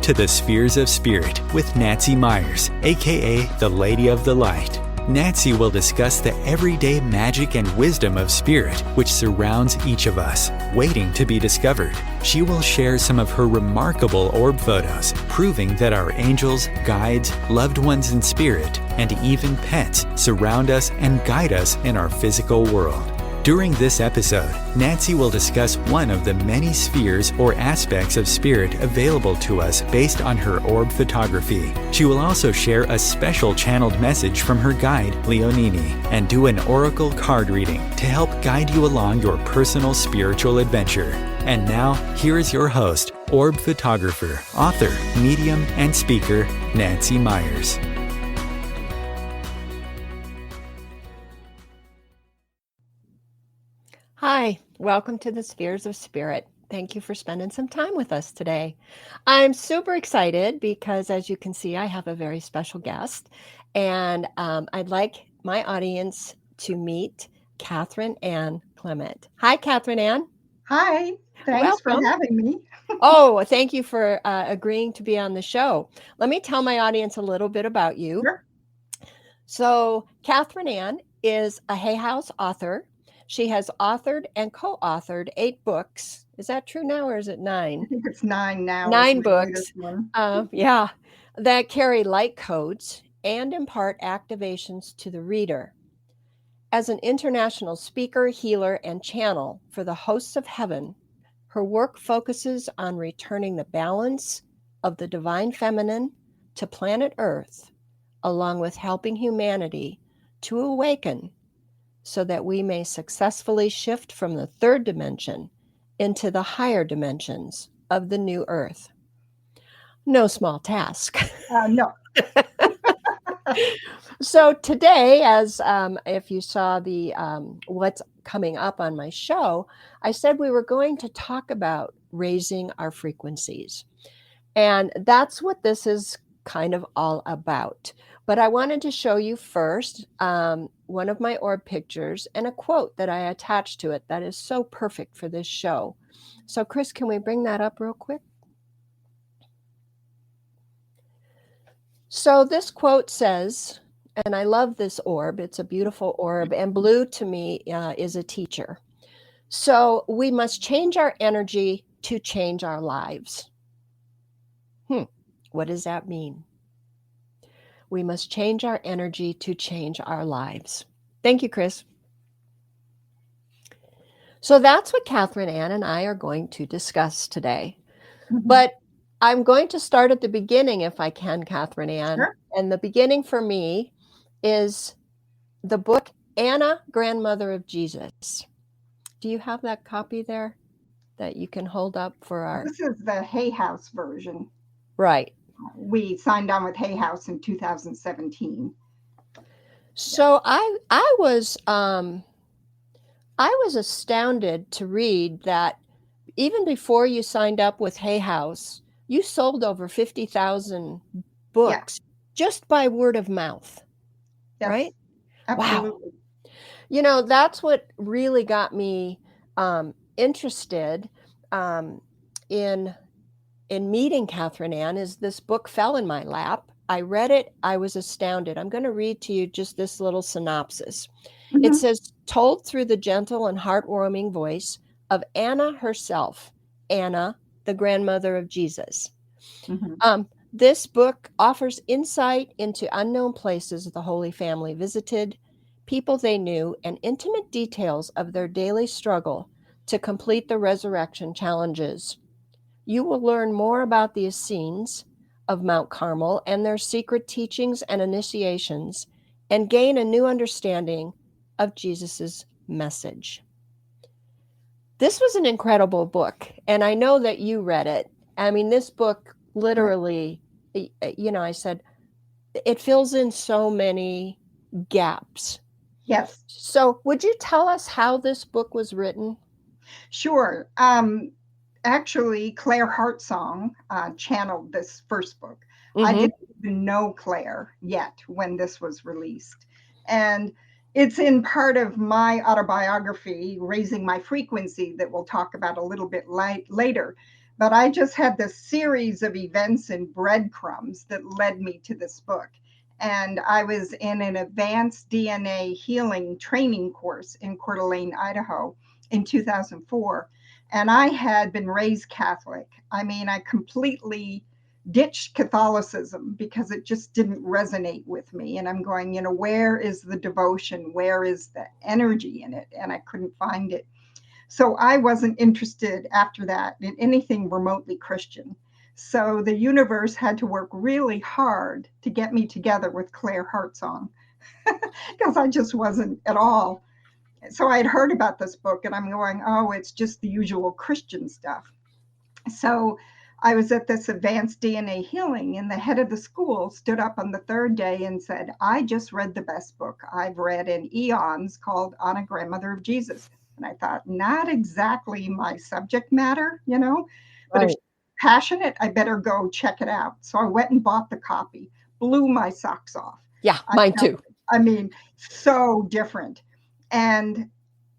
Welcome to the Spheres of Spirit with Nancy Myers, aka the Lady of the Light. Nancy will discuss the everyday magic and wisdom of spirit which surrounds each of us, waiting to be discovered. She will share some of her remarkable orb photos, proving that our angels, guides, loved ones in spirit, and even pets surround us and guide us in our physical world. During this episode, Nancy will discuss one of the many spheres or aspects of spirit available to us based on her orb photography. She will also share a special channeled message from her guide, Leonini, and do an oracle card reading to help guide you along your personal spiritual adventure. And now, here is your host, orb photographer, author, medium, and speaker, Nancy Myers. Hi, welcome to the Spheres of Spirit. Thank you for spending some time with us today. I'm super excited because, as you can see, I have a very special guest, and I'd like my audience to meet Catherine Ann Clemett. Hi, Catherine Ann. Hi, thanks for having me. Oh, thank you for agreeing to be on the show. Let me tell my audience a little bit about you. Sure. So, Catherine Ann is a Hay House author. She has authored and co-authored 8 books. Is that true now, or is it 9? I think it's 9 now. 9 books, that carry light codes and impart activations to the reader. As an international speaker, healer, and channel for the hosts of heaven, her work focuses on returning the balance of the divine feminine to planet Earth, along with helping humanity to awaken so that we may successfully shift from the 3rd dimension into the higher dimensions of the new Earth. No small task. No. So today, as if you saw the what's coming up on my show, I said we were going to talk about raising our frequencies. And that's what this is kind of all about. But I wanted to show you first one of my orb pictures and a quote that I attached to it that is so perfect for this show. So, Chris, can we bring that up real quick? So this quote says, and I love this orb, it's a beautiful orb, and blue to me is a teacher. So we must change our energy to change our lives. What does that mean? We must change our energy to change our lives. Thank you, Chris. So that's what Catherine Ann and I are going to discuss today. Mm-hmm. But I'm going to start at the beginning if I can, Catherine Ann. Sure. And the beginning for me is the book Anna, Grandmother of Jesus. Do you have that copy there that you can hold up for our... This is the Hay House version. Right. We signed on with Hay House in 2017. So I was astounded to read that even before you signed up with Hay House, you sold over 50,000 books just by word of mouth. Yes, right? Absolutely. Wow. You know, that's what really got me interested in meeting Catherine Ann. Is this book fell in my lap. I read it. I was astounded. I'm going to read to you just this little synopsis. Mm-hmm. It says, told through the gentle and heartwarming voice of Anna herself, Anna, the grandmother of Jesus. Mm-hmm. This book offers insight into unknown places the Holy Family visited, people they knew, and intimate details of their daily struggle to complete the resurrection challenges. You will learn more about the Essenes of Mount Carmel and their secret teachings and initiations, and gain a new understanding of Jesus's message. This was an incredible book, and I know that you read it. I mean, this book literally, you know, I said, it fills in so many gaps. Yes. So would you tell us how this book was written? Sure. Actually, Claire Heartsong channeled this first book. Mm-hmm. I didn't even know Claire yet when this was released. And it's in part of my autobiography, Raising My Frequency, that we'll talk about a little bit later. But I just had this series of events and breadcrumbs that led me to this book. And I was in an advanced DNA healing training course in Coeur d'Alene, Idaho in 2004. And I had been raised Catholic. I mean, I completely ditched Catholicism because it just didn't resonate with me. And I'm going, where is the devotion? Where is the energy in it? And I couldn't find it. So I wasn't interested after that in anything remotely Christian. So the universe had to work really hard to get me together with Claire Heartsong because I just wasn't at all. So I had heard about this book and I'm going, oh, it's just the usual Christian stuff. So I was at this advanced DNA healing and the head of the school stood up on the third day and said, I just read the best book I've read in eons called Anna, Grandmother of Jesus. And I thought, not exactly my subject matter, but Right. if she's passionate, I better go check it out. So I went and bought the copy, blew my socks off. Yeah, mine too. I mean, so different. And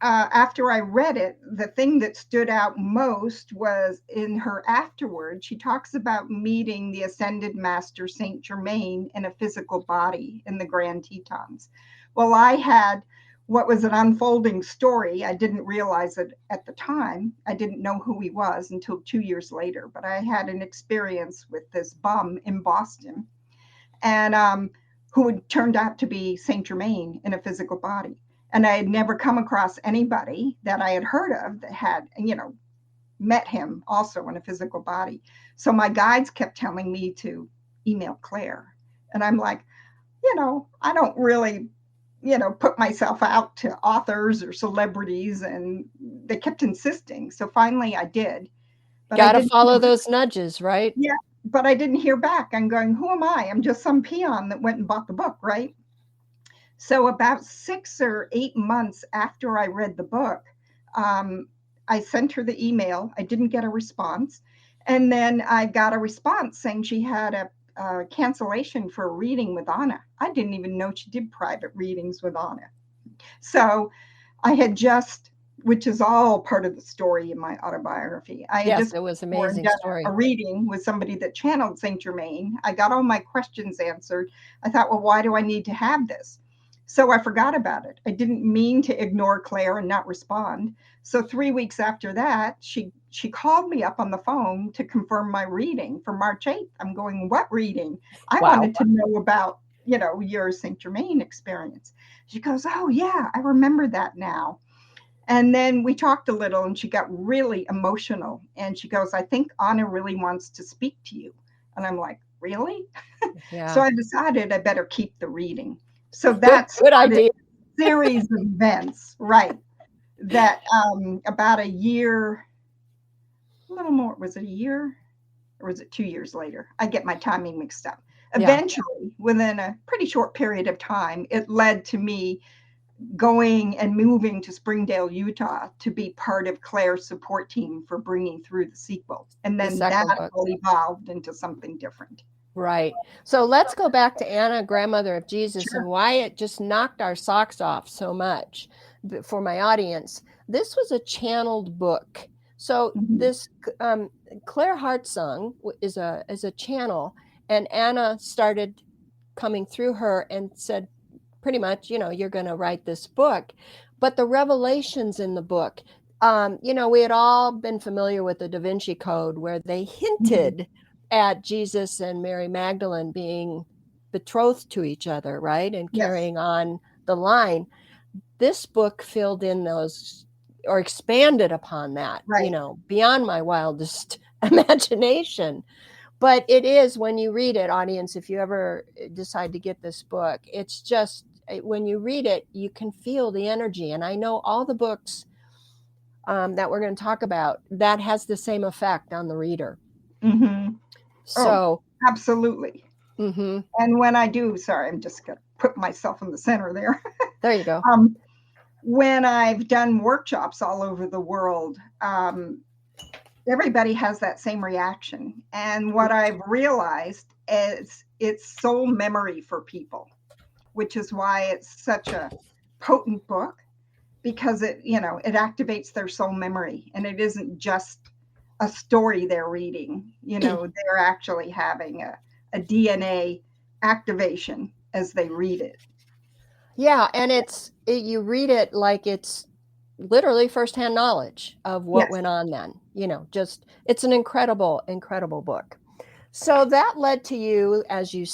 after I read it, the thing that stood out most was in her afterward, she talks about meeting the ascended master St. Germain in a physical body in the Grand Tetons. Well, I had what was an unfolding story. I didn't realize it at the time. I didn't know who he was until 2 years later, but I had an experience with this bum in Boston and who had turned out to be St. Germain in a physical body. And I had never come across anybody that I had heard of that had, met him also in a physical body. So my guides kept telling me to email Claire. And I'm like, I don't really put myself out to authors or celebrities, and they kept insisting. So finally I did. Got to follow those nudges, right? Yeah, but I didn't hear back. I'm going, who am I? I'm just some peon that went and bought the book, right? So about 6 or 8 months after I read the book, I sent her the email. I didn't get a response. And then I got a response saying she had a cancellation for a reading with Anna. I didn't even know she did private readings with Anna. So I had just, which is all part of the story in my autobiography. It was an amazing story. A reading with somebody that channeled St. Germain. I got all my questions answered. I thought, well, why do I need to have this? So I forgot about it. I didn't mean to ignore Claire and not respond. So 3 weeks after that, she called me up on the phone to confirm my reading for March 8th. I'm going, what reading? I wanted to know about, your St. Germain experience. She goes, oh yeah, I remember that now. And then we talked a little and she got really emotional. And she goes, I think Anna really wants to speak to you. And I'm like, really? Yeah. So I decided I better keep the reading. So that's good idea. Series of events, right? That about a year, a little more, was it a year or was it 2 years later? I get my timing mixed up. Eventually, within a pretty short period of time, it led to me going and moving to Springdale, Utah to be part of Claire's support team for bringing through the sequel. And then that all evolved into something different. Right. So let's go back to Anna, Grandmother of Jesus, and why it just knocked our socks off so much for my audience. This was a channeled book. So this Claire Heartsong is a channel, and Anna started coming through her and said, pretty much, you're going to write this book. But the revelations in the book, we had all been familiar with the Da Vinci Code, where they hinted at Jesus and Mary Magdalene being betrothed to each other, right? And carrying on the line. This book filled in those, or expanded upon that, beyond my wildest imagination. But it is, when you read it, audience, if you ever decide to get this book, it's just, when you read it, you can feel the energy. And I know all the books that we're going to talk about, that has the same effect on the reader. So absolutely. And when I do, sorry, I'm just going to put myself in the center there. There you go. When I've done workshops all over the world, everybody has that same reaction. And what I've realized is it's soul memory for people, which is why it's such a potent book, because it, it activates their soul memory. And it isn't just a story they're reading. They're actually having a DNA activation as they read it. Yeah, and you read it like it's literally firsthand knowledge of what Yes. went on then. Just it's an incredible, incredible book. So that led to you, as you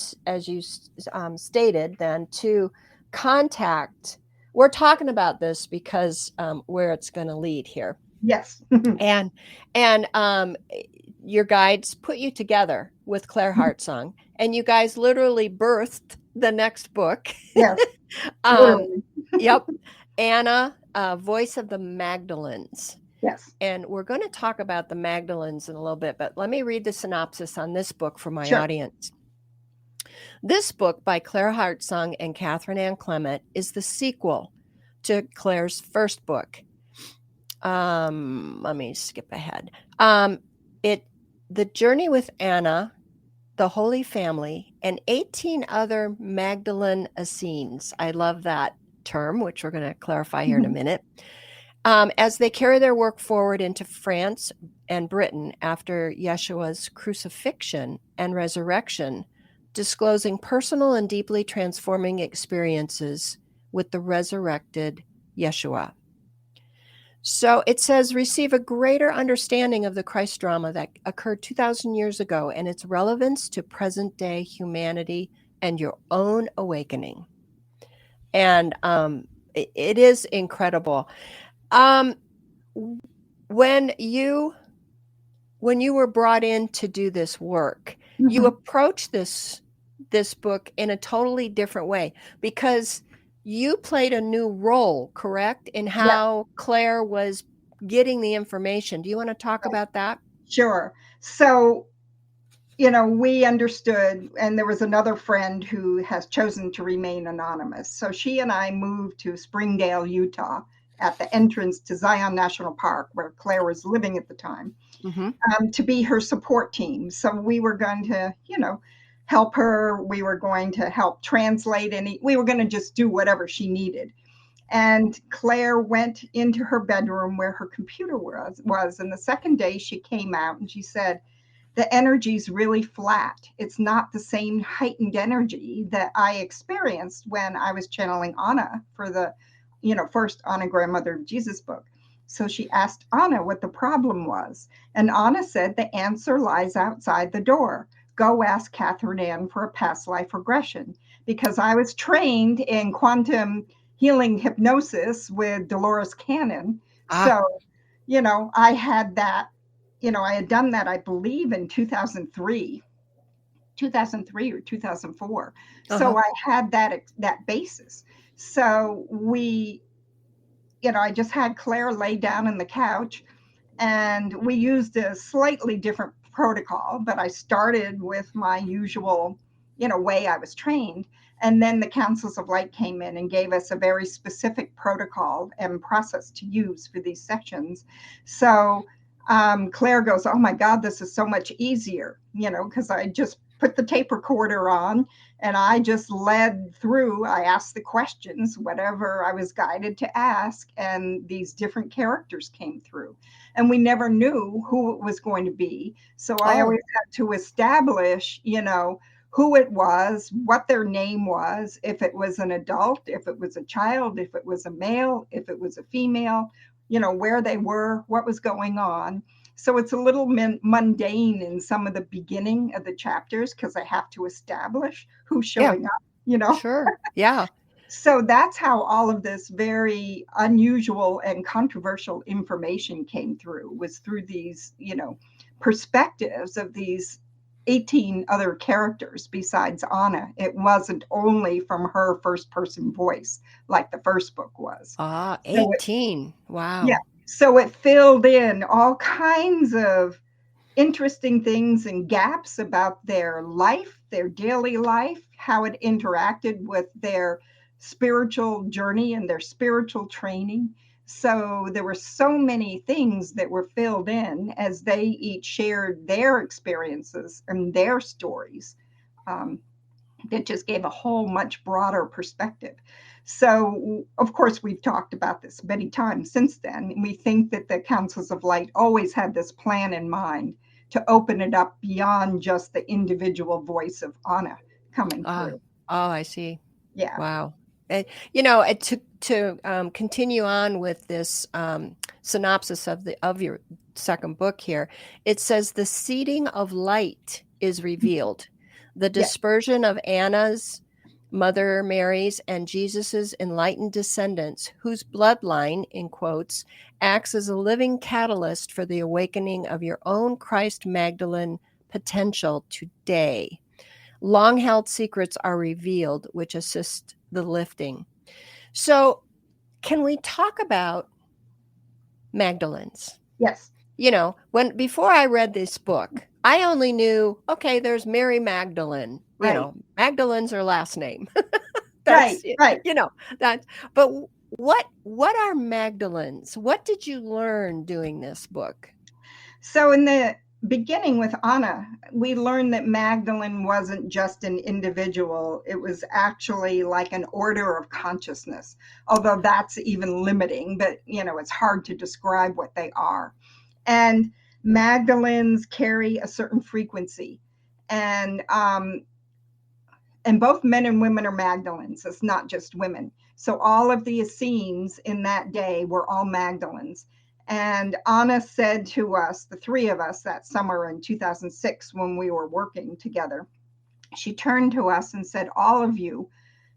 stated, then to contact. We're talking about this because where it's going to lead here. Yes. and your guides put you together with Claire Heartsong, and you guys literally birthed the next book. Yes. Literally. Yep. Anna, Voice of the Magdalenes. Yes. And we're going to talk about the Magdalenes in a little bit, but let me read the synopsis on this book for my Sure. audience. This book by Claire Heartsong and Catherine Ann Clemett is the sequel to Claire's first book. Let me skip ahead. The Journey with Anna, the Holy Family, and 18 other Magdalene Essenes. I love that term, which we're going to clarify here in a minute. As they carry their work forward into France and Britain after Yeshua's crucifixion and resurrection, disclosing personal and deeply transforming experiences with the resurrected Yeshua. So it says, receive a greater understanding of the Christ drama that occurred 2,000 years ago and its relevance to present-day humanity and your own awakening. And it is incredible. When you were brought in to do this work, you approached this book in a totally different way, because you played a new role, correct, in how Claire was getting the information. Do you want to talk about that? Sure. So, we understood, and there was another friend who has chosen to remain anonymous. So she and I moved to Springdale, Utah, at the entrance to Zion National Park, where Claire was living at the time, to be her support team. So we were going to, help her. We were going to help translate we were going to just do whatever she needed. And Claire went into her bedroom where her computer was. And the second day she came out and she said, the energy's really flat. It's not the same heightened energy that I experienced when I was channeling Anna for the, first Anna Grandmother of Jesus book. So she asked Anna what the problem was. And Anna said, the answer lies outside the door. Go ask Catherine Ann for a past life regression, because I was trained in quantum healing hypnosis with Dolores Cannon. So, I had that, I had done that, I believe, in 2003 or 2004. So I had that basis. So I just had Claire lay down in the couch, and we used a slightly different protocol, but I started with my usual, way I was trained. And then the Councils of Light came in and gave us a very specific protocol and process to use for these sessions. So Claire goes, oh my God, this is so much easier, because I just put the tape recorder on and I just led through. I asked the questions, whatever I was guided to ask, and these different characters came through. And we never knew who it was going to be. So I always had to establish, who it was, what their name was, if it was an adult, if it was a child, if it was a male, if it was a female, where they were, what was going on. So it's a little mundane in some of the beginning of the chapters, because I have to establish who's showing up, Sure. Yeah. So that's how all of this very unusual and controversial information came through, was through these, perspectives of these 18 other characters besides Anna. It wasn't only from her first person voice like the first book was. 18. Wow. Yeah. So it filled in all kinds of interesting things and gaps about their life, their daily life, how it interacted with their spiritual journey and their spiritual training. So there were so many things that were filled in as they each shared their experiences and their stories, that just gave a whole much broader perspective. So, of course, we've talked about this many times since then. We think that the Councils of Light always had this plan in mind to open it up beyond just the individual voice of Anna coming through. Oh, I see. Yeah. Wow. And, to continue on with this synopsis of your second book here, it says the seeding of light is revealed. The dispersion of Anna's, Mother Mary's, and Jesus's enlightened descendants, whose bloodline, in quotes, acts as a living catalyst for the awakening of your own Christ Magdalene potential today. Long-held secrets are revealed, which assist the lifting. So, can we talk about Magdalenes? Yes. Before I read this book, I only knew, okay, there's Mary Magdalene. Right. Magdalene's her last name. Right. But what are Magdalenes? What did you learn doing this book? So in the beginning with Anna, we learned that Magdalene wasn't just an individual. It was actually like an order of consciousness, although that's even limiting, but it's hard to describe what they are. And Magdalenes carry a certain frequency, and both men and women are Magdalenes. It's not just women. So all of the Essenes in that day were all Magdalenes. And Anna said to us, the three of us, that summer in 2006 when we were working together, she turned to us and said, all of you,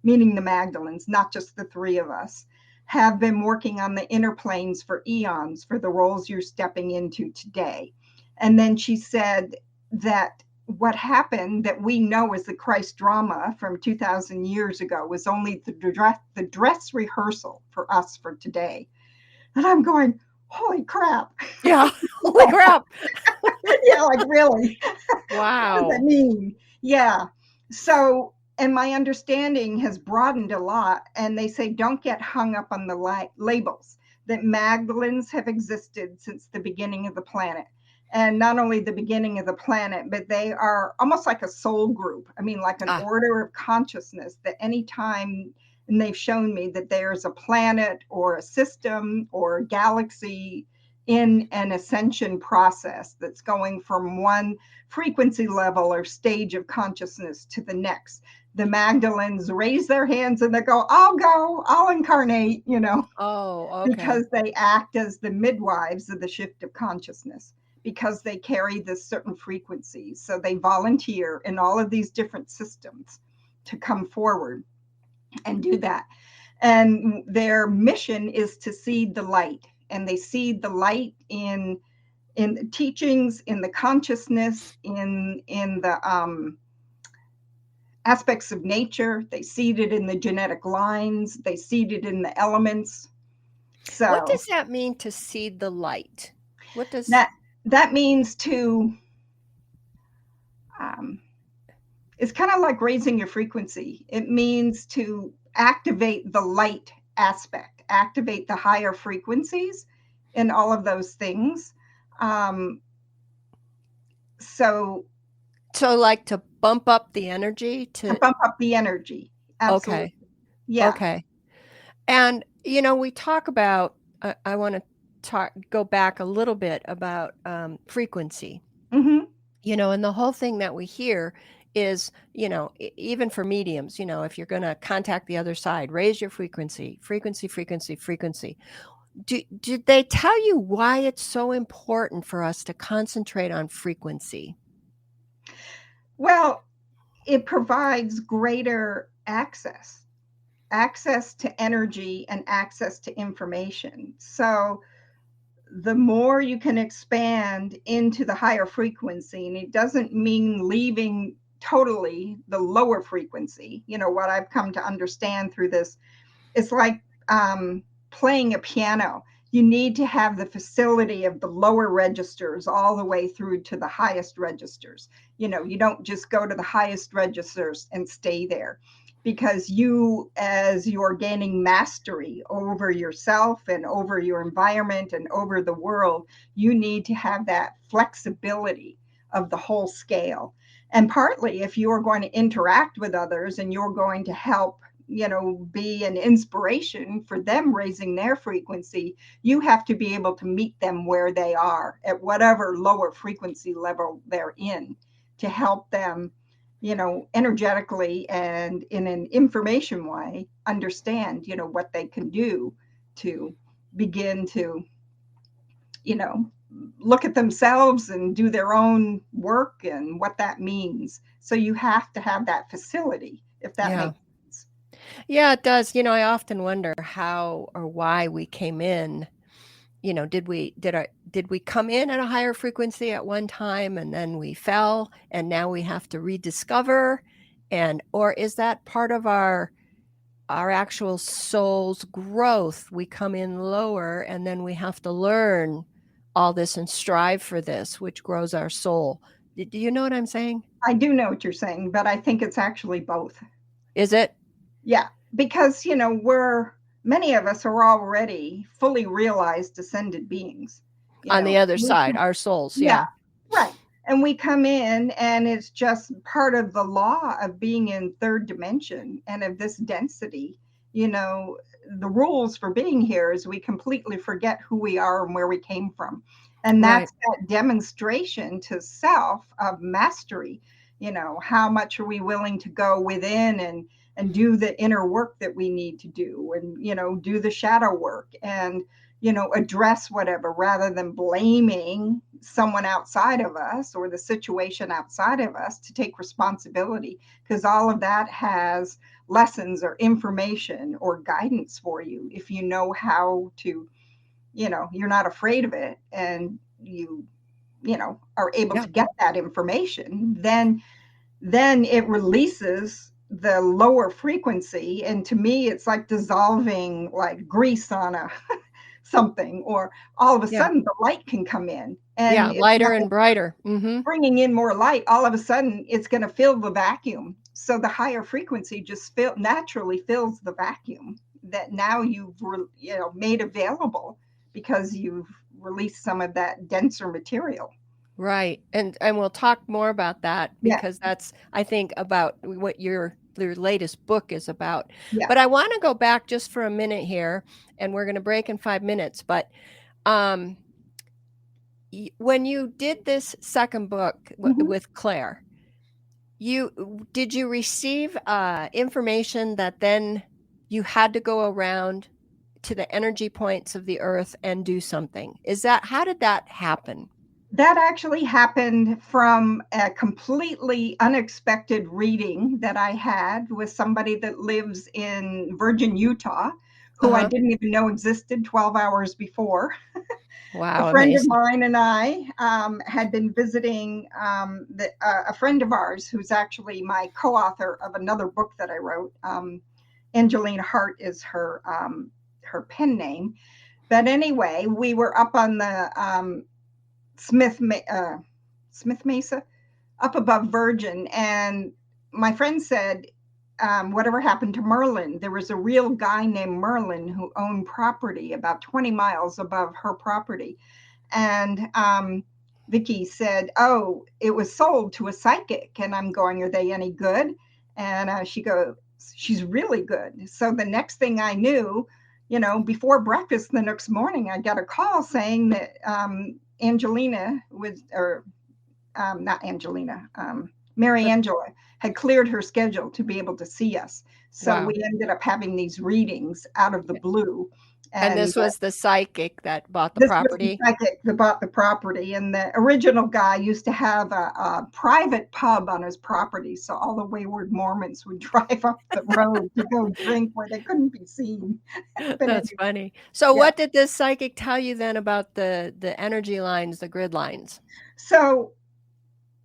meaning the Magdalenes, not just the three of us, have been working on the inner planes for eons for the roles you're stepping into today. And then she said that what happened that we know as the Christ drama from 2000 years ago was only the dress rehearsal for us for today. And I'm going, holy crap. Yeah, holy crap. Yeah, like really. Wow. What does that mean? Yeah. So, and my understanding has broadened a lot. And they say, don't get hung up on the labels, that Magdalenes have existed since the beginning of the planet. And not only the beginning of the planet, but they are almost like a soul group. I mean, like an order of consciousness that anytime, and they've shown me that there's a planet or a system or a galaxy in an ascension process that's going from one frequency level or stage of consciousness to the next. The Magdalenes raise their hands and they go, I'll incarnate, Oh, okay. Because they act as the midwives of the shift of consciousness, because they carry this certain frequency. So they volunteer in all of these different systems to come forward and do that. And their mission is to seed the light. And they seed the light in the teachings, in the consciousness, in the aspects of nature. They seed it in the genetic lines. They seed it in the elements. So what does that mean, to seed the light? What does that means? To it's kind of like raising your frequency. It means to activate the light aspect, activate the higher frequencies in all of those things. So like to bump up the energy, to bump up the energy. Absolutely. Okay. Yeah. Okay. And, we talk about, I want to go back a little bit about frequency. Mm-hmm. And the whole thing that we hear is, even for mediums, if you're going to contact the other side, raise your frequency. Did they tell you why it's so important for us to concentrate on frequency? Well, it provides greater access to energy and access to information. So the more you can expand into the higher frequency, and it doesn't mean leaving totally the lower frequency. What I've come to understand through this, it's like playing a piano. You need to have the facility of the lower registers all the way through to the highest registers. You don't just go to the highest registers and stay there, because as you're gaining mastery over yourself and over your environment and over the world, you need to have that flexibility of the whole scale. And partly, if you're going to interact with others and you're going to help be an inspiration for them raising their frequency, you have to be able to meet them where they are at whatever lower frequency level they're in, to help them, energetically and in an information way, understand, what they can do to begin to, look at themselves and do their own work and what that means. So you have to have that facility, if that makes sense. Yeah, it does. I often wonder how or why we came in. Did we come in at a higher frequency at one time and then we fell and now we have to rediscover, or is that part of our actual soul's growth? We come in lower and then we have to learn all this and strive for this, which grows our soul. Do you know what I'm saying? I do know what you're saying, but I think it's actually both. Is it? Yeah, because, many of us are already fully realized ascended beings. On the other side, our souls. Yeah. Right. And we come in and it's just part of the law of being in third dimension and of this density. The rules for being here is we completely forget who we are and where we came from. And that's that demonstration to self of mastery. How much are we willing to go within and do the inner work that we need to do, and, do the shadow work and, address whatever, rather than blaming someone outside of us or the situation outside of us, to take responsibility, because all of that has lessons or information or guidance for you. If you know how to, you're not afraid of it, and you are able to get that information, then it releases the lower frequency. And to me, it's like dissolving like grease on a something, or all of a sudden the light can come in, and lighter and brighter. Bringing in more light, all of a sudden it's going to fill the vacuum. So the higher frequency just naturally fills the vacuum that now you've made available, because you've released some of that denser material. Right. And we'll talk more about that, because that's, I think, about what your latest book is about. Yeah. But I want to go back just for a minute here, and we're going to break in 5 minutes. But when you did this second book with Claire, did you receive information that then you had to go around to the energy points of the earth and do something? How did that happen? That actually happened from a completely unexpected reading that I had with somebody that lives in Virgin, Utah, who I didn't even know existed 12 hours before. Wow. A friend of mine and I had been visiting a friend of ours who's actually my co-author of another book that I wrote. Angeline Hart is her pen name. But anyway, we were up on the Smith Mesa, up above Virgin, and my friend said, whatever happened to Merlin? There was a real guy named Merlin who owned property about 20 miles above her property. And Vicky said, oh, it was sold to a psychic. And I'm going, are they any good? And she goes, she's really good. So the next thing I knew, before breakfast the next morning, I got a call saying that Angelina was, or not Angelina, Mary Angela had cleared her schedule to be able to see us. So we ended up having these readings out of the blue. And this was the psychic that bought the property? This was the psychic that bought the property. And the original guy used to have a private pub on his property. So all the wayward Mormons would drive up the road to go drink where they couldn't be seen. That's funny. So what did this psychic tell you then about the energy lines, the grid lines? So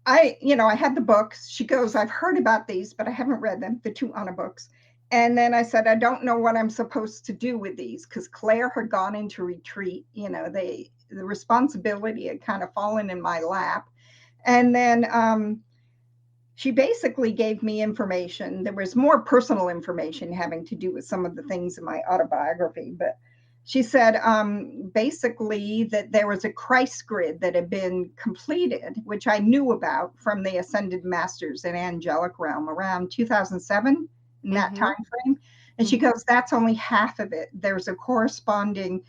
I had the books. She goes, I've heard about these, but I haven't read them, the 2 Anna books. And then I said, I don't know what I'm supposed to do with these, because Claire had gone into retreat. The responsibility had kind of fallen in my lap. And then she basically gave me information. There was more personal information having to do with some of the things in my autobiography. But she said basically that there was a Christ grid that had been completed, which I knew about from the Ascended Masters in Angelic Realm around 2007. In that time frame. And she goes, that's only half of it. There's a corresponding,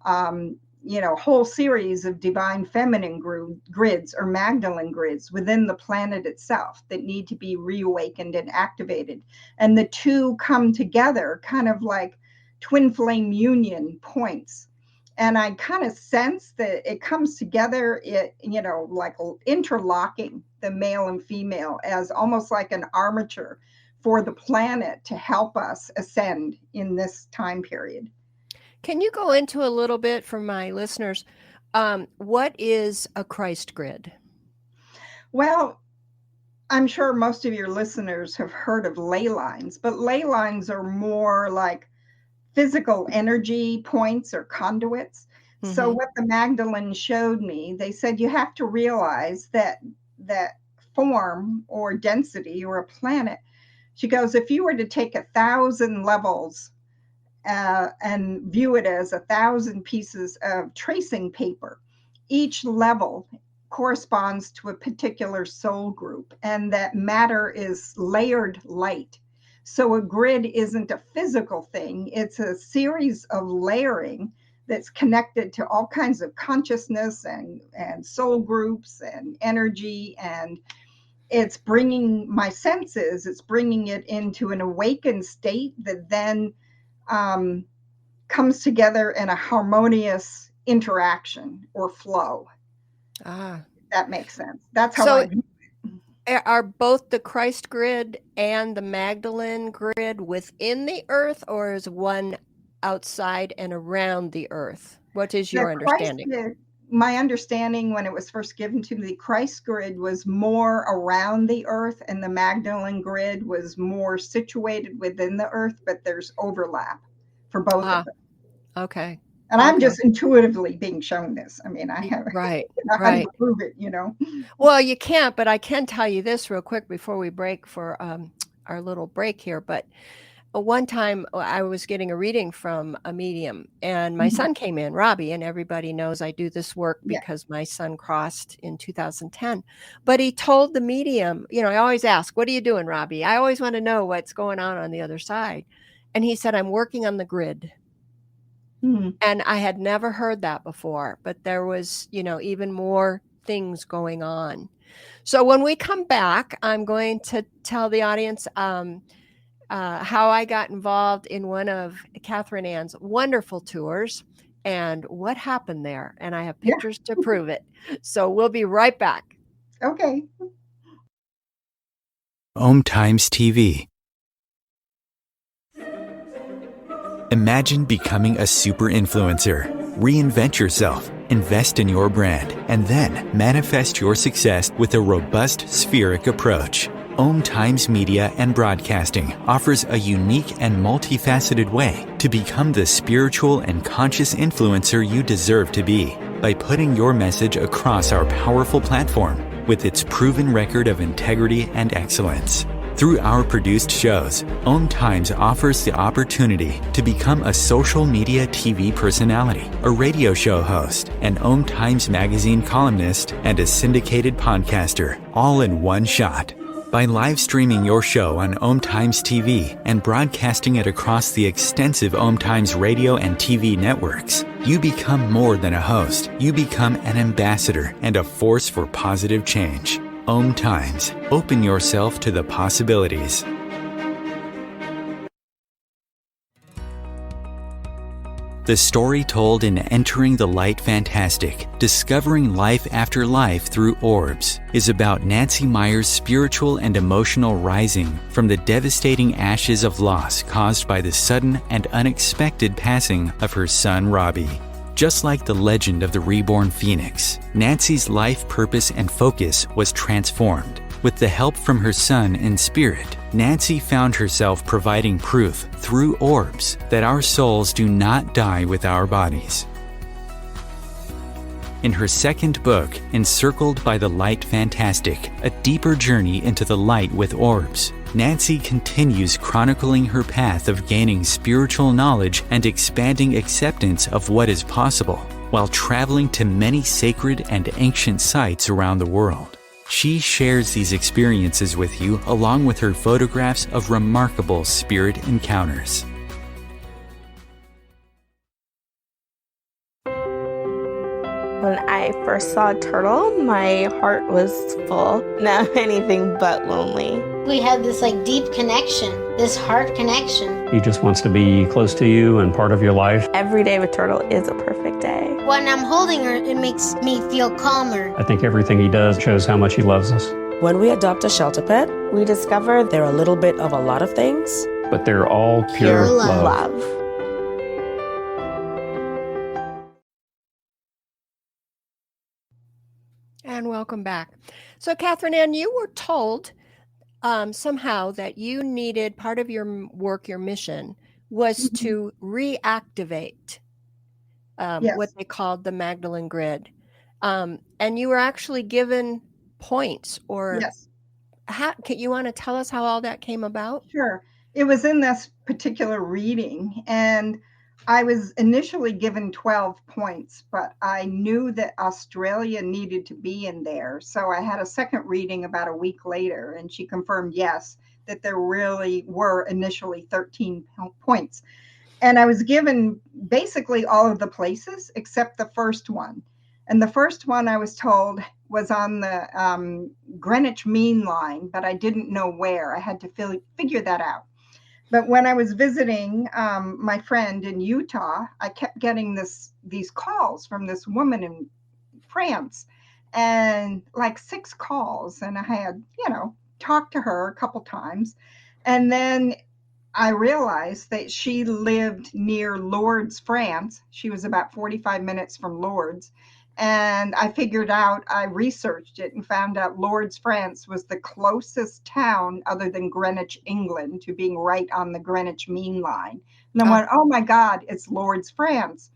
whole series of divine feminine grids or Magdalene grids within the planet itself that need to be reawakened and activated. And the two come together kind of like twin flame union points. And I kind of sense that it comes together, like interlocking the male and female as almost like an armature for the planet to help us ascend in this time period. Can you go into a little bit for my listeners? What is a Christ grid? Well, I'm sure most of your listeners have heard of ley lines, but ley lines are more like physical energy points or conduits. Mm-hmm. So what the Magdalenes showed me, they said you have to realize that form or density or a planet. She goes, if you were to take 1,000 levels and view it as 1,000 pieces of tracing paper, each level corresponds to a particular soul group, and that matter is layered light. So a grid isn't a physical thing. It's a series of layering that's connected to all kinds of consciousness and soul groups and energy. And it's bringing my senses, it's bringing it into an awakened state that then comes together in a harmonious interaction or flow. If that makes sense. That's how I do it. Are both the Christ grid and the Magdalene grid within the earth, or is one outside and around the earth? What is your understanding? My understanding when it was first given to me, the Christ grid was more around the earth and the Magdalene grid was more situated within the earth, but there's overlap for both of them. Okay. And I'm just intuitively being shown this. I mean, I have right. to prove it, Well, you can't, but I can tell you this real quick before we break for our little break here. But one time I was getting a reading from a medium and my son came in, Robbie, and everybody knows I do this work because my son crossed in 2010. But he told the medium, I always ask, what are you doing, Robbie? I always want to know what's going on the other side. And he said, I'm working on the grid. And I had never heard that before, but there was, even more things going on. So when we come back, I'm going to tell the audience how I got involved in one of Catherine Ann's wonderful tours and what happened there. And I have pictures to prove it. So we'll be right back. Okay. OMTimes TV. Imagine becoming a super influencer. Reinvent yourself, invest in your brand, and then manifest your success with a robust spheric approach. OMTimes Media and Broadcasting offers a unique and multifaceted way to become the spiritual and conscious influencer you deserve to be by putting your message across our powerful platform with its proven record of integrity and excellence. Through our produced shows, OMTimes offers the opportunity to become a social media TV personality, a radio show host, an OMTimes magazine columnist, and a syndicated podcaster, all in one shot. By live streaming your show on OMTimes TV and broadcasting it across the extensive OMTimes radio and TV networks, you become more than a host. You become an ambassador and a force for positive change. OMTimes. Open yourself to the possibilities. The story told in Entering the Light Fantastic, Discovering Life After Life Through Orbs, is about Nancy Meyer's spiritual and emotional rising from the devastating ashes of loss caused by the sudden and unexpected passing of her son Robbie. Just like the legend of the reborn phoenix, Nancy's life purpose and focus was transformed. With the help from her son in spirit, Nancy found herself providing proof through orbs that our souls do not die with our bodies. In her second book, Encircled by the Light Fantastic, A Deeper Journey into the Light with Orbs, Nancy continues chronicling her path of gaining spiritual knowledge and expanding acceptance of what is possible, while traveling to many sacred and ancient sites around the world. She shares these experiences with you along with her photographs of remarkable spirit encounters. When I first saw a turtle, my heart was full. Now anything but lonely. We had this deep connection, this heart connection. He just wants to be close to you and part of your life. Every day with Turtle is a perfect day. When I'm holding her, it makes me feel calmer. I think everything he does shows how much he loves us. When we adopt a shelter pet, We discover they're a little bit of a lot of things. But they're all pure Pure love. love. And welcome back. So, Catherine Ann, you were told somehow that you needed part of your work, your mission, was to reactivate Yes. what they called the Magdalene Grid. And you were actually given points, or Yes. You want to tell us how all that came about? Sure. It was in this particular reading, and I was initially given 12 points, but I knew that Australia needed to be in there. So I had a second reading about a week later, and she confirmed, yes, that there really were initially 13 points. And I was given basically all of the places except the first one. And the first one I was told was on the Greenwich Mean Line, but I didn't know where. I had to figure that out. But when I was visiting my friend in Utah, I kept getting these calls from this woman in France, and 6 calls. And I had, talked to her a couple times. And then I realized that she lived near Lourdes, France. She was about 45 minutes from Lourdes. And I researched it and found out Lourdes, France was the closest town other than Greenwich, England, to being right on the Greenwich Mean Line. And I went, oh my God, it's Lourdes, France.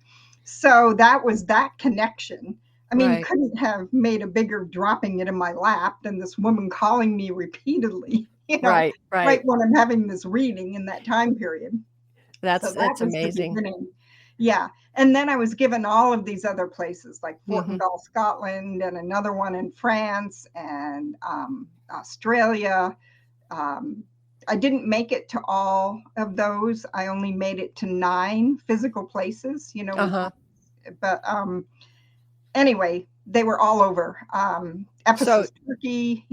So that was that connection. I mean, Right. You couldn't have made a bigger dropping it in my lap than this woman calling me repeatedly, Right. right when I'm having this reading in that time period. That's So that was the amazing. beginning. Yeah. And then I was given all of these other places like Fortendall, Scotland, and another one in France, and Australia. I didn't make it to all of those. I only made it to 9 physical places, But anyway, they were all over. Ephesus, Turkey,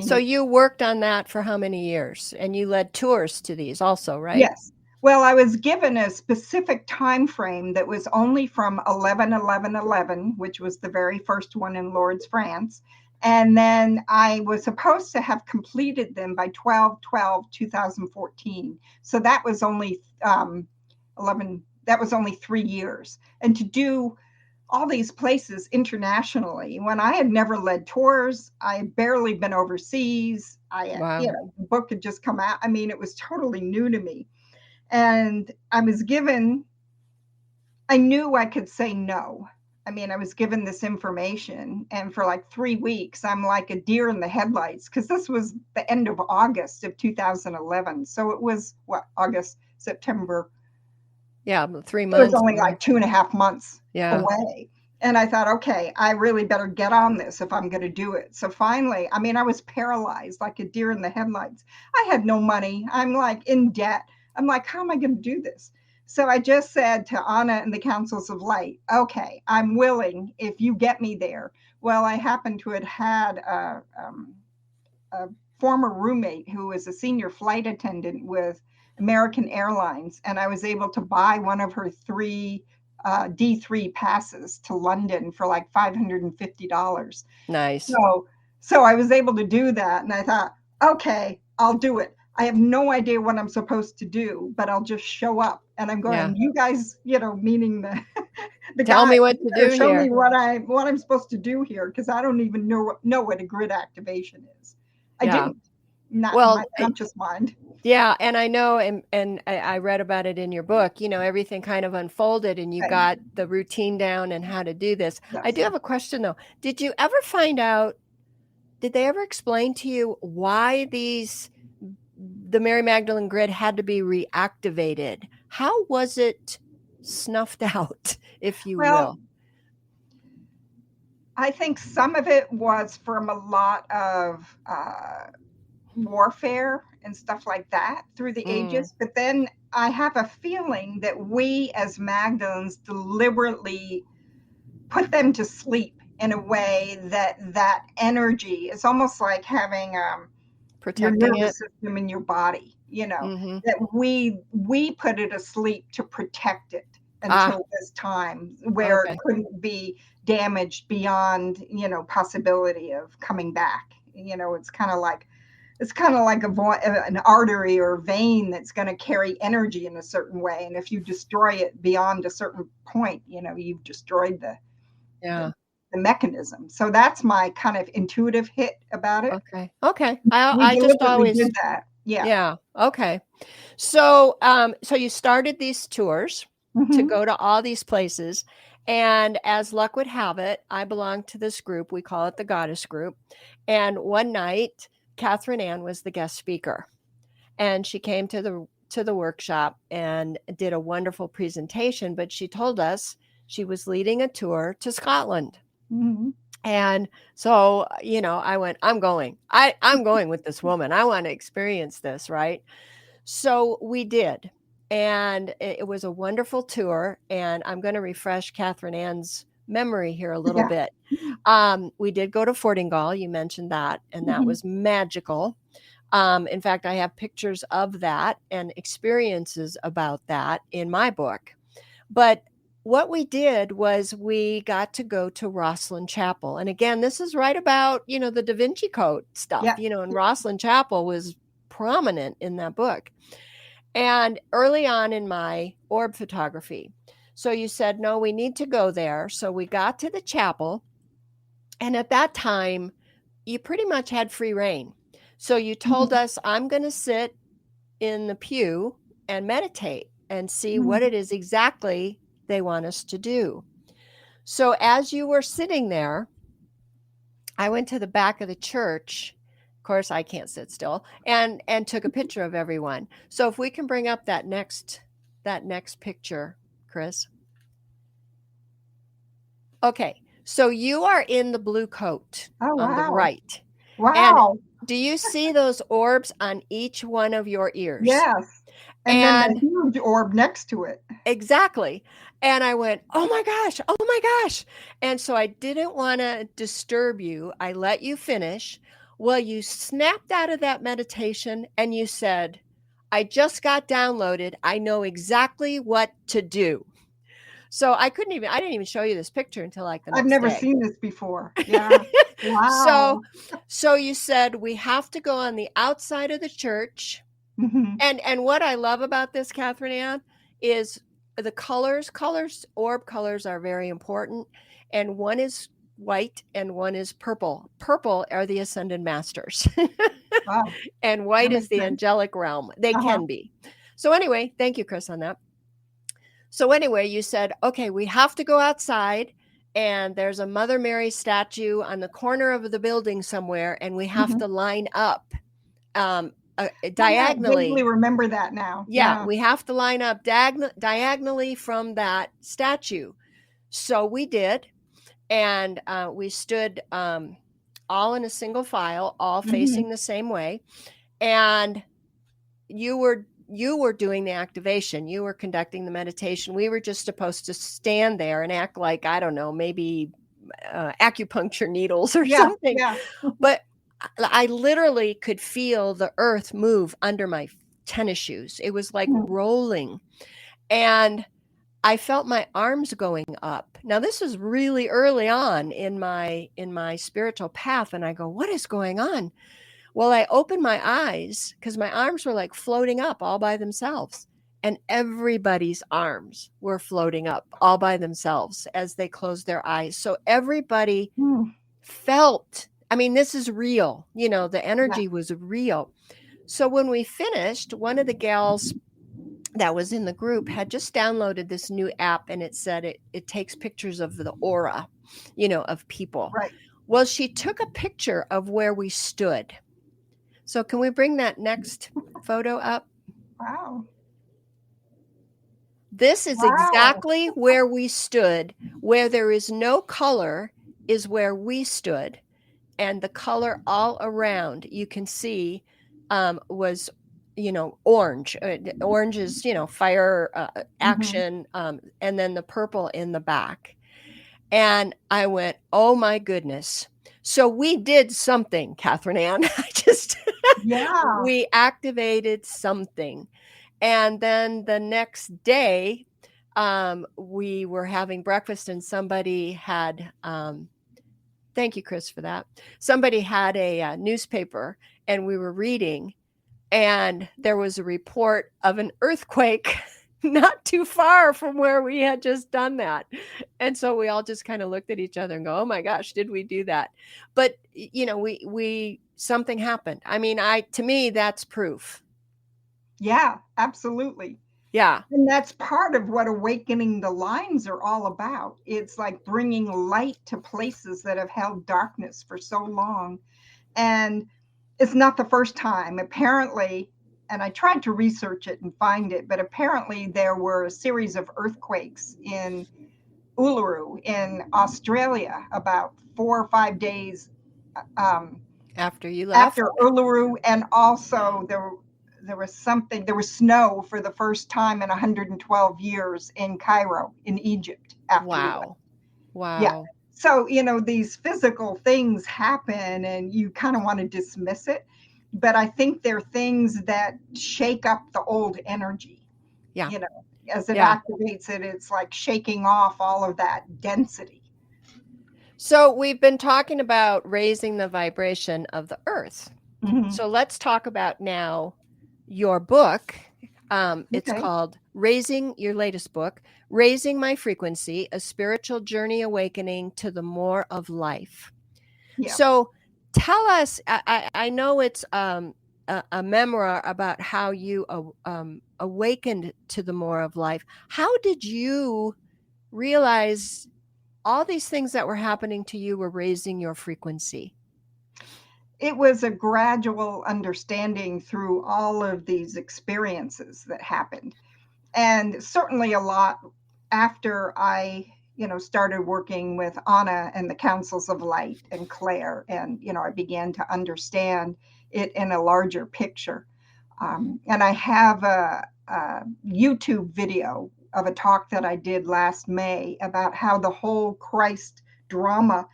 So you worked on that for how many years? And you led tours to these also, right? Yes. Well, I was given a specific time frame that was only from 11/11/11, which was the very first one in Lourdes, France. And then I was supposed to have completed them by 12/12/2014. So that was only 3 years. And to do all these places internationally, when I had never led tours, I had barely been overseas. Wow. The book had just come out. I mean, it was totally new to me. And I knew I could say no. I mean, I was given this information, and for 3 weeks, I'm like a deer in the headlights, because this was the end of August of 2011. So it was August, September. Yeah, 3 months. It was only 2.5 months away. And I thought, okay, I really better get on this if I'm going to do it. So finally, I was paralyzed like a deer in the headlights. I had no money. I'm in debt. I'm like, how am I going to do this? So I just said to Anna and the Councils of Light, okay, I'm willing if you get me there. Well, I happened to have had a former roommate who was a senior flight attendant with American Airlines, and I was able to buy one of her 3 D3 passes to London for $550. Nice. So I was able to do that, and I thought, okay, I'll do it. I have no idea what I'm supposed to do, but I'll just show up. And I'm going, you guys, meaning the tell guys, me what to do show here. me what I'm supposed to do here, because I don't even know what a grid activation is. I didn't, not in my conscious mind. Yeah, and I know, and I read about it in your book. Everything kind of unfolded, and you got the routine down and how to do this. Yes. I do have a question though. Did you ever find out? Did they ever explain to you why the Mary Magdalene Grid had to be reactivated? How was it snuffed out, if you will? I think some of it was from a lot of warfare and stuff like that through the ages. But then I have a feeling that we as Magdalenes deliberately put them to sleep in a way that energy is almost like having your Protecting nervous it. system in your body, Mm-hmm. that we put it asleep to protect it until this time where Okay. it couldn't be damaged beyond, possibility of coming back. It's kind of like an artery or vein that's going to carry energy in a certain way. And if you destroy it beyond a certain point, you've destroyed the mechanism. So that's my kind of intuitive hit about it. Okay. We I just deliberately always did that. Yeah. Okay. So so you started these tours to go to all these places, and as luck would have it, I belong to this group. We call it the Goddess Group. And one night, Catherine Ann was the guest speaker, and she came to the workshop and did a wonderful presentation. But she told us she was leading a tour to Scotland. And so, I went, I'm going with this woman. I want to experience this. Right. So we did. And it was a wonderful tour. And I'm going to refresh Catherine Ann's memory here a little bit. We did go to Fordingal. You mentioned that. And that was magical. In fact, I have pictures of that and experiences about that in my book. But what we did was we got to go to Rosslyn Chapel. And again, this is right about, the Da Vinci Code stuff, and Rosslyn Chapel was prominent in that book. And early on in my orb photography. So you said, no, we need to go there. So we got to the chapel. And at that time, you pretty much had free reign. So you told us, I'm going to sit in the pew and meditate and see what it is exactly they want us to do. So as you were sitting there, I went to the back of the church. Of course, I can't sit still, and took a picture of everyone. So if we can bring up that next picture, Chris. Okay, so you are in the blue coat on the right. Wow. And do you see those orbs on each one of your ears? Yes. And then a huge orb next to it. Exactly. And I went, oh my gosh. And so I didn't want to disturb you. I let you finish. Well, you snapped out of that meditation and you said, I just got downloaded. I know exactly what to do. So I didn't even show you this picture until like the next day. I've never seen this before. Yeah. Wow. So you said we have to go on the outside of the church. And what I love about this, Catherine Ann, is the colors. Orb colors are very important. And one is white and one is purple. Purple are the ascended masters. Wow. And white is the angelic realm. They can be. So anyway, thank you, Chris, on that. So anyway, you said, okay, we have to go outside, and there's a Mother Mary statue on the corner of the building somewhere, and we have to line up diagonally. I vaguely remember that now. Yeah, we have to line up diagonally from that statue. So we did, and we stood all in a single file, all facing the same way, and you were doing the activation. You were conducting the meditation. We were just supposed to stand there and act like, I don't know, maybe acupuncture needles or something. Yeah. But I literally could feel the earth move under my tennis shoes. It was like rolling. And I felt my arms going up. Now, this was really early on in my spiritual path. And I go, what is going on? Well, I opened my eyes because my arms were like floating up all by themselves. And everybody's arms were floating up all by themselves as they closed their eyes. So everybody felt, I mean, this is real. The energy was real. So when we finished, one of the gals that was in the group had just downloaded this new app, and it said it takes pictures of the aura, of people. Right. Well, she took a picture of where we stood. So can we bring that next photo up? Wow. This is exactly where we stood. Where there is no color is where we stood. And the color all around, you can see, was, orange. Orange is, fire, action, and then the purple in the back. And I went, oh my goodness. So we did something, Catherine Ann. We activated something. And then the next day, we were having breakfast and somebody had, thank you, Chris, for that. Somebody had a newspaper and we were reading, and there was a report of an earthquake not too far from where we had just done that. And so we all just kind of looked at each other and go, oh my gosh, did we do that? But, we something happened. I mean, to me, that's proof. Yeah, absolutely. Yeah. And that's part of what awakening the lines are all about. It's like bringing light to places that have held darkness for so long. And it's not the first time. Apparently, and I tried to research it and find it, but apparently there were a series of earthquakes in Uluru in Australia about 4 or 5 days after you left. After Uluru, and also there was snow for the first time in 112 years in Cairo, in Egypt. Wow. Yeah. So, these physical things happen and you kind of want to dismiss it. But I think they're things that shake up the old energy. Yeah. As it activates it, it's like shaking off all of that density. So we've been talking about raising the vibration of the earth. Mm-hmm. So let's talk about now your book. It's called your latest book, Raising My Frequency, A Spiritual Journey Awakening to the More of Life. Yeah. So tell us, I know it's a memoir about how you awakened to the more of life. How did you realize all these things that were happening to you were raising your frequency? It was a gradual understanding through all of these experiences that happened. And certainly a lot after I, started working with Anna and the Councils of Light and Claire, and, I began to understand it in a larger picture. And I have a YouTube video of a talk that I did last May about how the whole Christ drama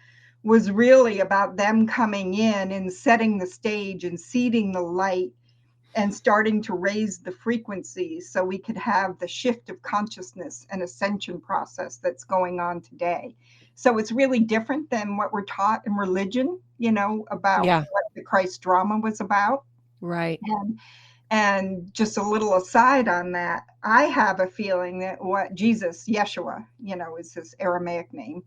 was really about them coming in and setting the stage and seeding the light and starting to raise the frequencies so we could have the shift of consciousness and ascension process that's going on today. So it's really different than what we're taught in religion, about what the Christ drama was about. Right. And just a little aside on that, I have a feeling that what Jesus, Yeshua, is his Aramaic name,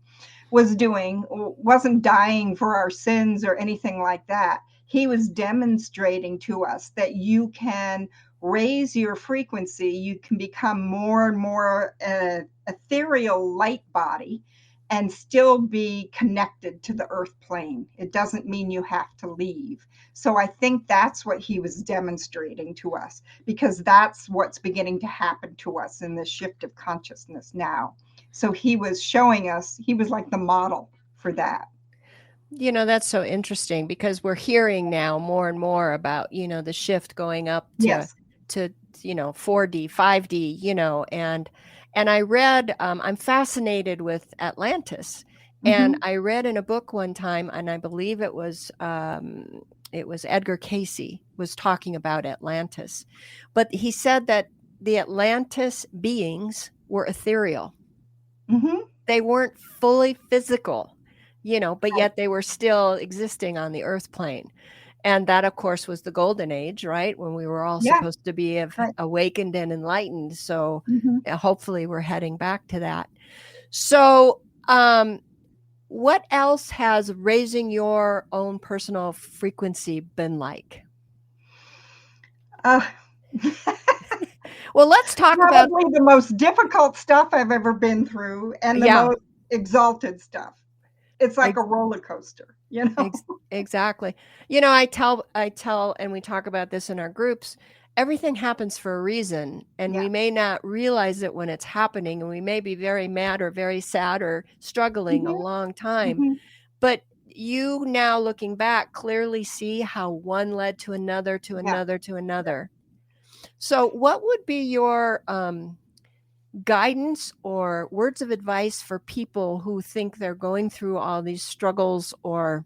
was doing wasn't dying for our sins or anything like that. He was demonstrating to us that you can raise your frequency. You can become more and more ethereal light body and still be connected to the earth plane. It doesn't mean you have to leave. So I think that's what he was demonstrating to us, because that's what's beginning to happen to us in this shift of consciousness now. So he was showing us, he was like the model for that. That's so interesting, because we're hearing now more and more about, the shift going up to 4D, 5D, and I read, I'm fascinated with Atlantis. And I read in a book one time, and I believe it was Edgar Cayce was talking about Atlantis. But he said that the Atlantis beings were ethereal. Mm-hmm. They weren't fully physical, but yet they were still existing on the earth plane. And that, of course, was the golden age, right? When we were all supposed to be awakened and enlightened. So hopefully we're heading back to that. So what else has raising your own personal frequency been like? Well, let's talk about the most difficult stuff I've ever been through and the most exalted stuff. It's like a roller coaster, Exactly. I tell, and we talk about this in our groups, everything happens for a reason, and we may not realize it when it's happening, and we may be very mad or very sad or struggling a long time. But you now, looking back, clearly see how one led to another, to another, to another. So what would be your guidance or words of advice for people who think they're going through all these struggles, or,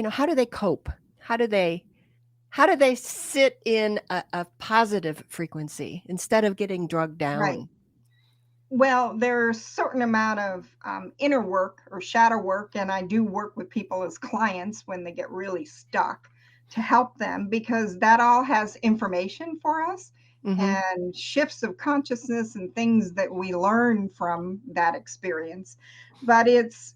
how do they cope? How do they sit in a positive frequency instead of getting drugged down? Right. Well, there's a certain amount of inner work or shadow work, and I do work with people as clients when they get really stuck to help them, because that all has information for us and shifts of consciousness and things that we learn from that experience. But it's,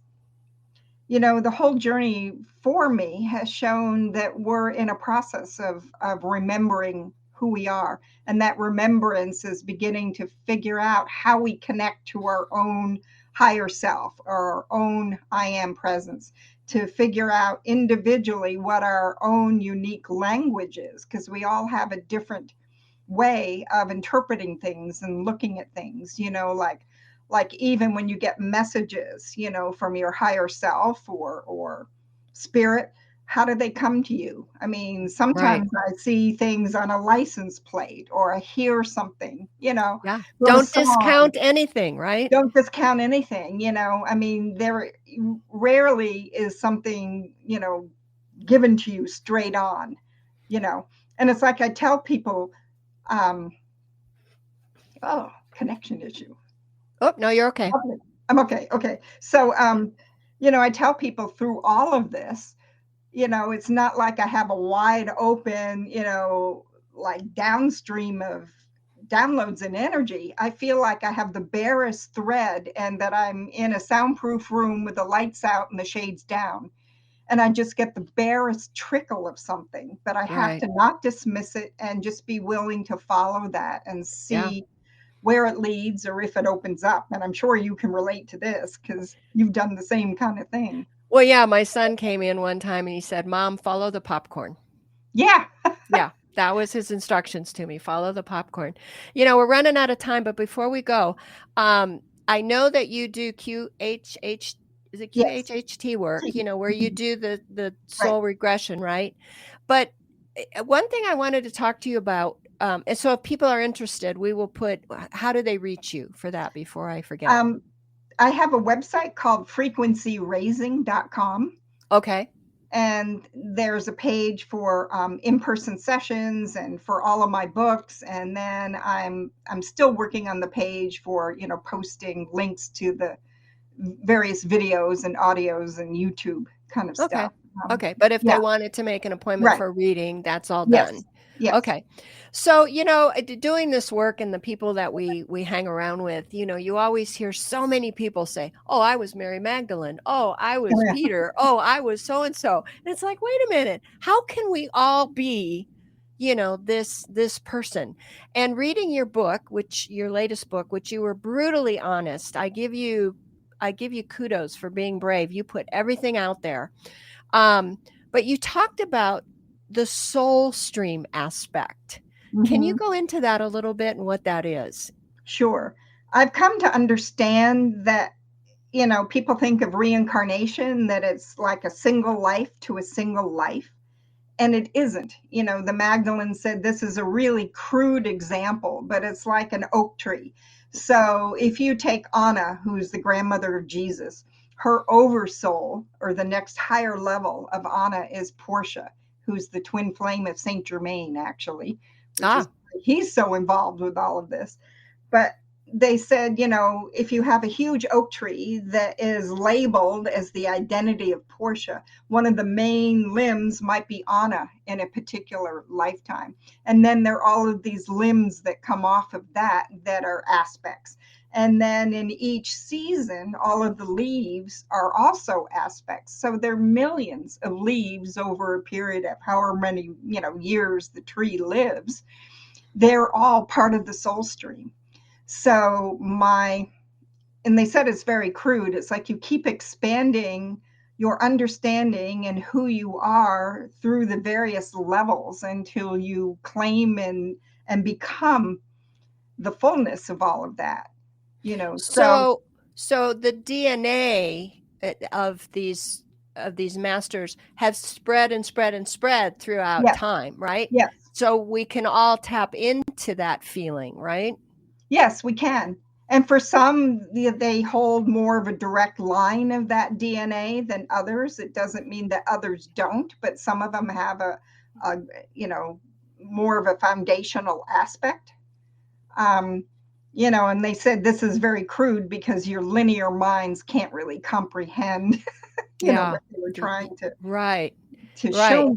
the whole journey for me has shown that we're in a process of remembering who we are. And that remembrance is beginning to figure out how we connect to our own higher self, our own I am presence, to figure out individually what our own unique language is, because we all have a different way of interpreting things and looking at things, like even when you get messages, from your higher self or spirit, how do they come to you? I mean, sometimes I see things on a license plate, or I hear something, Yeah. from a Don't song. discount anything, right? Don't discount anything, I mean, there rarely is something, given to you straight on, and it's like I tell people, connection issue. Oh, no, you're okay. I'm okay. Okay. So, I tell people through all of this, it's not like I have a wide open, like downstream of downloads and energy. I feel like I have the barest thread, and that I'm in a soundproof room with the lights out and the shades down. And I just get the barest trickle of something, but I have to not dismiss it and just be willing to follow that and see where it leads, or if it opens up. And I'm sure you can relate to this because you've done the same kind of thing. Well, yeah, my son came in one time and he said, "Mom, follow the popcorn." Yeah. Yeah, that was his instructions to me. Follow the popcorn. We're running out of time, but before we go, I know that you do QHH. Is it QHHT work? Where you do the soul regression, right? But one thing I wanted to talk to you about, and so if people are interested, we will put, how do they reach you for that before I forget? I have a website called frequencyraising.com. Okay. And there's a page for in-person sessions and for all of my books. And then I'm still working on the page for, posting links to the various videos and audios and YouTube kind of stuff. Okay. But if they wanted to make an appointment for reading, that's all done. Yes. Okay. So, doing this work and the people that we hang around with, you always hear so many people say, "Oh, I was Mary Magdalene. Oh, I was Peter. Oh, I was so-and-so." And it's like, wait a minute, how can we all be, this person? And reading your book, your latest book, which you were brutally honest, I give you kudos for being brave. You put everything out there. But you talked about the soul stream aspect. Can you go into that a little bit and what that is? Sure. I've come to understand that, people think of reincarnation, that it's like a single life to a single life. And it isn't. The Magdalene said this is a really crude example, but it's like an oak tree. So if you take Anna, who's the grandmother of Jesus, her oversoul, or the next higher level of Anna, is Portia, who's the twin flame of St. Germain, actually. He's so involved with all of this. But they said, if you have a huge oak tree that is labeled as the identity of Portia, one of the main limbs might be Anna in a particular lifetime. And then there are all of these limbs that come off of that are aspects. And then in each season, all of the leaves are also aspects. So there are millions of leaves over a period of however many, years the tree lives. They're all part of the soul stream. So and they said it's very crude. It's like you keep expanding your understanding and who you are through the various levels until you claim and become the fullness of all of that. So the DNA of these masters have spread and spread and spread throughout time, right? Yes. So we can all tap into that feeling, right? Yes, we can. And for some, they hold more of a direct line of that DNA than others. It doesn't mean that others don't, but some of them have a more of a foundational aspect. And they said this is very crude because your linear minds can't really comprehend, what they were trying to show me.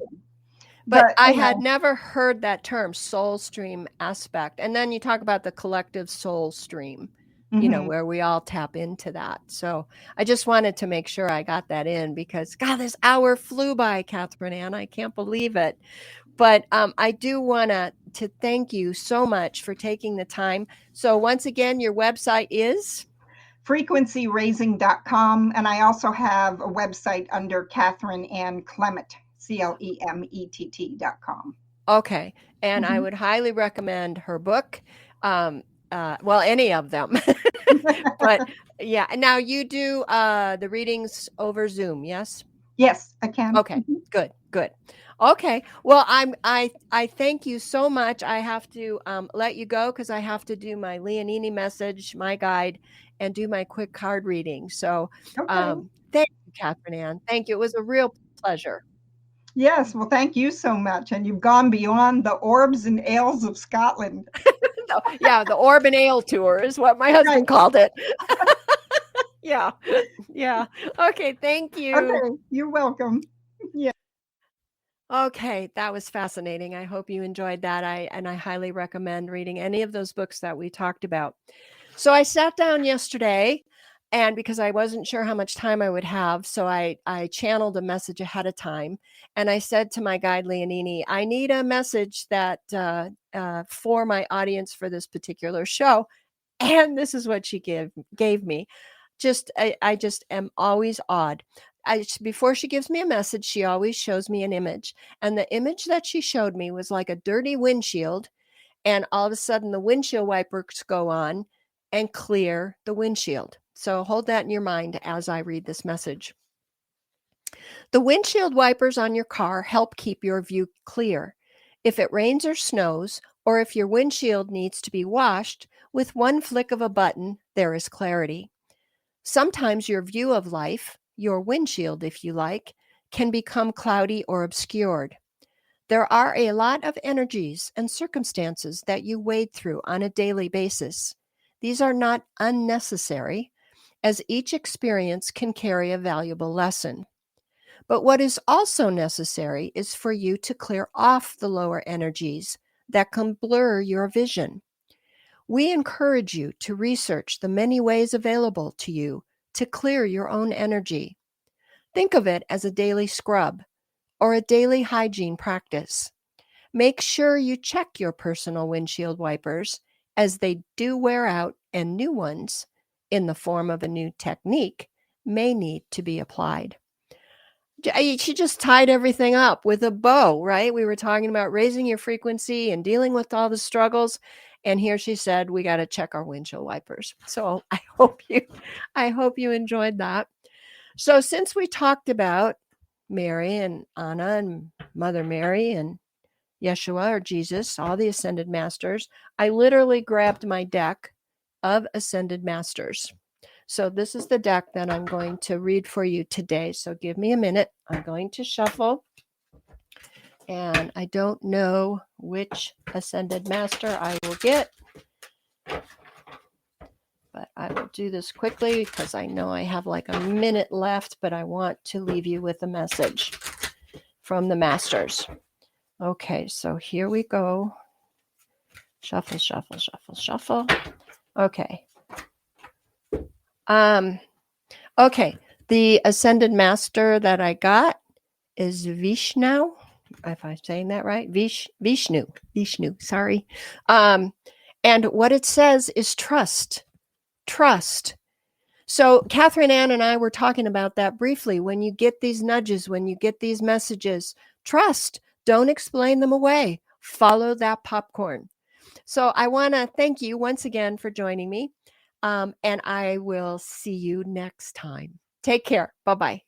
But I had never heard that term, soul stream aspect. And then you talk about the collective soul stream, where we all tap into that. So I just wanted to make sure I got that in because, God, this hour flew by, Catherine Ann. I can't believe it. But I do want to thank you so much for taking the time. So once again, your website is? frequencyraising.com. And I also have a website under Catherine Ann Clemett, CLEMETT.com. Okay. And I would highly recommend her book. Well, any of them. But yeah. Now you do the readings over Zoom, yes? Yes, I can. Okay. Good. Okay. Well, I thank you so much. I have to let you go because I have to do my Leonini message, my guide, and do my quick card reading. So thank you, Catherine Ann. Thank you. It was a real pleasure. Yes. Well, thank you so much. And you've gone beyond the Orbs and Ales of Scotland. Yeah, the Orb and Ale tour is what my husband called it. Yeah. Okay, thank you. Okay, you're welcome. Yeah. Okay, that was fascinating. I hope you enjoyed that. I highly recommend reading any of those books that we talked about. So I sat down yesterday, and because I wasn't sure how much time I would have, so I channeled a message ahead of time, and I said to my guide Leonini, I need a message that for my audience for this particular show, and this is what she gave me. I just am always awed. Before she gives me a message, she always shows me an image. And the image that she showed me was like a dirty windshield. And all of a sudden the windshield wipers go on and clear the windshield. So hold that in your mind as I read this message. The windshield wipers on your car help keep your view clear. If it rains or snows, or if your windshield needs to be washed, with one flick of a button, there is clarity. Sometimes your view of life, your windshield, if you like, can become cloudy or obscured. There are a lot of energies and circumstances that you wade through on a daily basis. These are not unnecessary, as each experience can carry a valuable lesson. But what is also necessary is for you to clear off the lower energies that can blur your vision. We encourage you to research the many ways available to you to clear your own energy. Think of it as a daily scrub or a daily hygiene practice. Make sure you check your personal windshield wipers as they do wear out, and new ones, in the form of a new technique, may need to be applied. She just tied everything up with a bow, right? We were talking about raising your frequency and dealing with all the struggles. And here she said, we got to check our windshield wipers. So I hope you enjoyed that. So since we talked about Mary and Anna and Mother Mary and Yeshua or Jesus, all the Ascended Masters, I literally grabbed my deck of Ascended Masters. So this is the deck that I'm going to read for you today. So give me a minute. I'm going to shuffle. And I don't know which Ascended Master I will get. But I will do this quickly because I know I have like a minute left, but I want to leave you with a message from the Masters. Okay, so here we go. Shuffle, shuffle, shuffle, shuffle. Okay. Okay, the Ascended Master that I got is Vishnu, if I'm saying that right. Vishnu, sorry. And what it says is trust. So Catherine Ann and I were talking about that briefly. When you get these nudges, when you get these messages, trust. Don't explain them away. Follow that popcorn. So I want to thank you once again for joining me. And I will see you next time. Take care. Bye-bye.